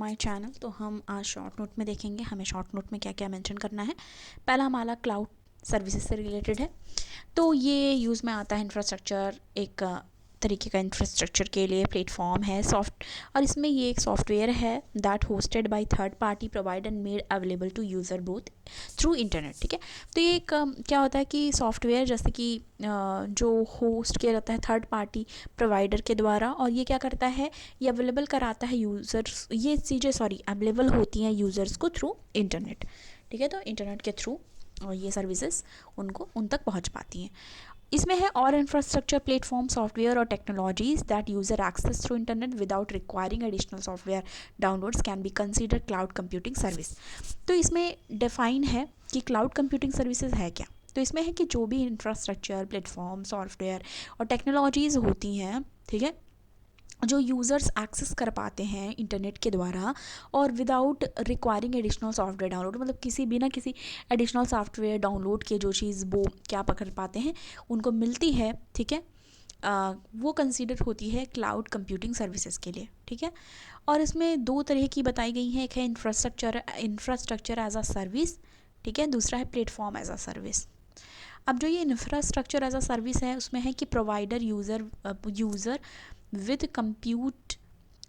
My channel. तो हम आज शॉर्ट नोट में देखेंगे हमें शॉर्ट नोट में क्या क्या मेंशन करना है। पहला हमारा क्लाउड सर्विसेज से रिलेटेड है। तो ये यूज़ में आता है इंफ्रास्ट्रक्चर, एक तरीके का इंफ्रास्ट्रक्चर के लिए प्लेटफॉर्म है सॉफ्ट, और इसमें ये एक सॉफ्टवेयर है that hosted by third party provider made available to user both through internet. ठीक है, तो ये एक क्या होता है कि सॉफ्टवेयर जैसे कि जो होस्ट किया जाता है थर्ड पार्टी प्रोवाइडर के द्वारा, और ये क्या करता है, ये अवेलेबल कराता है यूज़र्स, ये चीज़ें अवेलेबल होती हैं यूज़र्स को थ्रू इंटरनेट। ठीक है, तो इंटरनेट के थ्रू ये सर्विसेज उन तक पहुंच पाती हैं। इसमें है और इंफ्रास्ट्रक्चर प्लेटफॉर्म सॉफ्टवेयर और technologies that user access through internet without requiring additional software downloads can be consider cloud computing service. तो इसमें डिफाइन है कि क्लाउड कंप्यूटिंग सर्विसेज है क्या। तो इसमें है कि जो भी इंफ्रास्ट्रक्चर प्लेटफॉर्म सॉफ्टवेयर और टेक्नोलॉजीज होती हैं, ठीक है, जो यूज़र्स एक्सेस कर पाते हैं इंटरनेट के द्वारा और without requiring additional software download, मतलब किसी बिना किसी एडिशनल सॉफ्टवेयर डाउनलोड के जो चीज़ वो क्या पकड़ पाते हैं उनको मिलती है। ठीक है, वो कंसीडर होती है क्लाउड कंप्यूटिंग सर्विसेज के लिए। ठीक है, और इसमें दो तरह की बताई गई हैं, एक है इंफ्रास्ट्रक्चर एज अ सर्विस, ठीक है, दूसरा है प्लेटफॉर्म एज अ सर्विस। अब जो ये इंफ्रास्ट्रक्चर एज अ सर्विस है उसमें है कि प्रोवाइडर यूज़र विद कंप्यूट,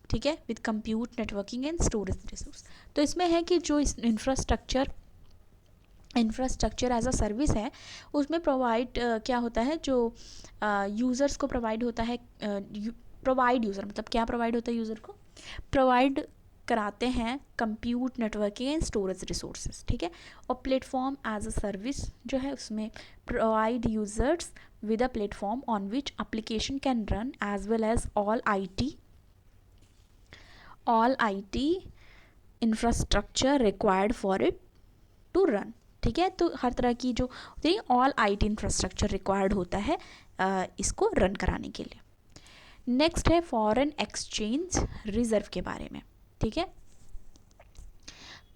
ठीक है, with compute networking and storage resource. तो इसमें है कि जो इंफ्रास्ट्रक्चर एज अ सर्विस है उसमें प्रोवाइड क्या होता है, जो यूज़र्स को प्रोवाइड होता है, प्रोवाइड यूज़र मतलब क्या प्रोवाइड होता है, यूज़र को प्रोवाइड कराते हैं compute networking and storage resources. ठीक है, और प्लेटफॉर्म एज अ सर्विस जो है उसमें provide users with a platform on which application can run as well as all IT infrastructure required for it to run. ठीक है, तो हर तरह की जो ऑल आईटी इंफ्रास्ट्रक्चर रिक्वायर्ड होता है इसको रन कराने के लिए। नेक्स्ट है फॉरेन एक्सचेंज रिजर्व के बारे में। ठीक है,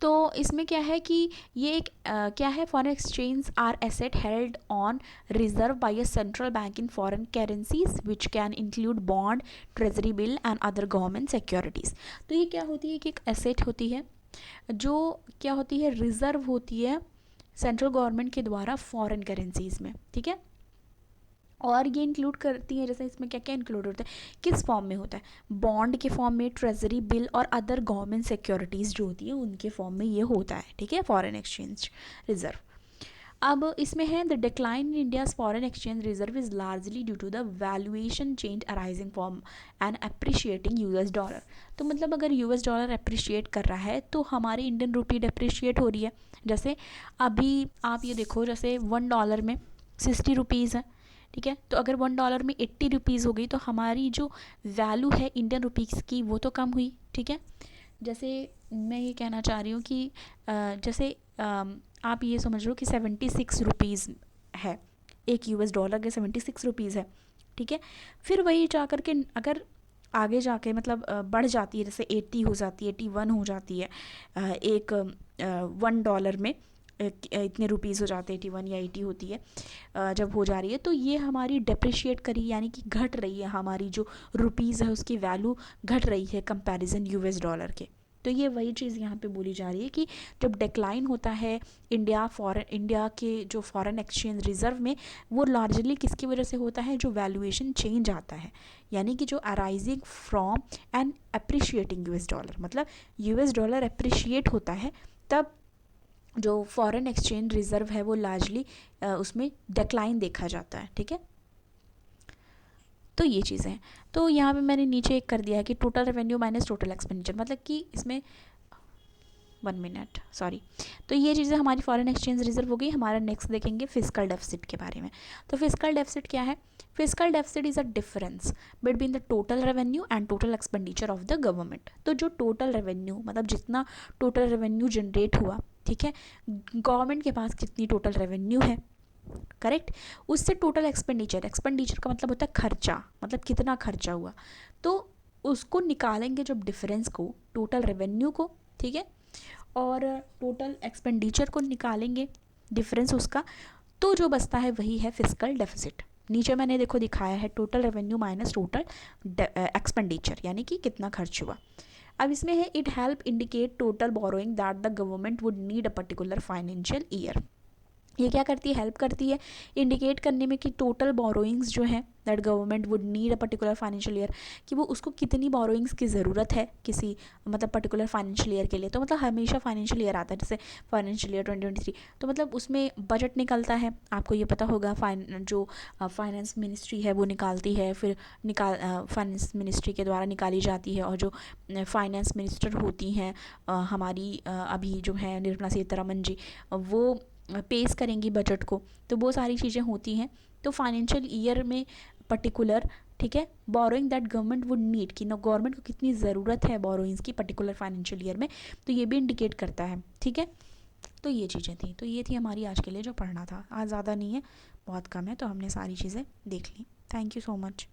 तो इसमें क्या है कि ये एक क्या है, foreign exchange are asset held on reserve by a central bank in foreign currencies which can include bond, treasury bill and other government securities. तो ये क्या होती है कि एक एसेट होती है जो क्या होती है, रिजर्व होती है सेंट्रल गवर्नमेंट के द्वारा फॉरेन करेंसीज में। ठीक है, और ये इंक्लूड करती है, जैसे इसमें क्या क्या इंक्लूड होता है, किस फॉर्म में होता है, बॉन्ड के फॉर्म में, ट्रेजरी बिल और अदर गवर्नमेंट सिक्योरिटीज़ जो होती है उनके फॉर्म में ये होता है। ठीक है, फॉरेन एक्सचेंज रिजर्व। अब इसमें है the decline in India's foreign exchange reserve is largely due to the valuation change arising from and appreciating US dollar. तो मतलब अगर यूएस डॉलर अप्रिशिएट कर रहा है तो हमारी इंडियन रुपी डिप्रिशिएट हो रही है। जैसे अभी आप ये देखो, जैसे $1 में 60 रुपीज़ है। ठीक है, तो अगर $1 में 80 रुपीज़ हो गई तो हमारी जो वैल्यू है इंडियन रुपीज़ की वो तो कम हुई। ठीक है, जैसे मैं ये कहना चाह रही हूँ कि जैसे आप ये समझ लो कि 76 रुपीज़ है, एक यूएस डॉलर के 76 रुपीज़ है। ठीक है, फिर वही जा कर के अगर आगे जाके मतलब बढ़ जाती है, जैसे 80 हो जाती है, 81 हो जाती है, एक $1 में इतने रुपीज़ हो जाते हैं, 81 या 80 होती है जब हो जा रही है, तो ये हमारी डेप्रिशिएट करी, यानी कि घट रही है, हमारी जो रुपीज़ है उसकी वैल्यू घट रही है कंपैरिजन यूएस डॉलर के। तो ये वही चीज़ यहाँ पे बोली जा रही है कि जब डिक्लाइन होता है इंडिया के जो फॉरेन एक्सचेंज रिजर्व में, वो लार्जली किसकी वजह से होता है, जो वैल्यूएशन चेंज आता है, यानी कि जो arising from and appreciating US dollar, मतलब यूएस डॉलर अप्रिशिएट होता है तब जो फॉरेन एक्सचेंज रिजर्व है वो लार्जली उसमें डिक्लाइन देखा जाता है। ठीक है, तो ये चीज़ें हैं। तो यहाँ पे मैंने नीचे एक कर दिया है कि total revenue minus total expenditure, मतलब कि इसमें 1 मिनट सॉरी। तो ये चीज़ें हमारी फॉरेन एक्सचेंज रिजर्व हो गई। हमारा नेक्स्ट देखेंगे फिस्कल डेफिसिट के बारे में। तो फिस्कल डेफिसिट क्या है, fiscal deficit is a difference between the total revenue and total expenditure of the government. तो जो टोटल रेवेन्यू मतलब जितना टोटल रेवेन्यू जनरेट हुआ, ठीक है, गवर्नमेंट के पास कितनी टोटल रेवेन्यू है, करेक्ट, उससे टोटल एक्सपेंडिचर का मतलब होता है खर्चा, मतलब कितना खर्चा हुआ, तो उसको निकालेंगे जब डिफरेंस को, टोटल रेवेन्यू को, ठीक है, और टोटल एक्सपेंडिचर को निकालेंगे डिफरेंस उसका, तो जो बचता है वही है फिस्कल डेफिसिट। नीचे मैंने देखो दिखाया है total revenue minus total expenditure, यानी कि कितना खर्च हुआ। अब इसमें है it help indicate total borrowing that the government would need a particular financial year. ये क्या करती है, हेल्प करती है इंडिकेट करने में कि टोटल बोरोइंग्स जो है that government would need a particular financial year, कि वो उसको कितनी बोरोइंग्स की ज़रूरत है किसी मतलब पर्टिकुलर फाइनेंशियल ईयर के लिए। तो मतलब हमेशा फाइनेंशियल ईयर आता है, जैसे फाइनेंशियल ईयर 2023, तो मतलब उसमें बजट निकलता है, आपको ये पता होगा। जो फाइनेंस मिनिस्ट्री है वो निकालती है, फिर फाइनेंस मिनिस्ट्री के द्वारा निकाली जाती है, और जो फाइनेंस मिनिस्टर होती हैं हमारी अभी जो है निर्मला सीतारमन जी, वो पेश करेंगी बजट को। तो वो सारी चीज़ें होती हैं। तो फाइनेंशियल ईयर में पर्टिकुलर, ठीक है, borrowing that government would need, कि ना गवर्नमेंट को कितनी ज़रूरत है बोरोइंग्स की पर्टिकुलर फाइनेंशियल ईयर में, तो ये भी इंडिकेट करता है। ठीक है, तो ये चीज़ें थी, तो ये थी हमारी आज के लिए जो पढ़ना था। आज ज़्यादा नहीं है, बहुत कम है, तो हमने सारी चीज़ें देख ली। Thank you so much.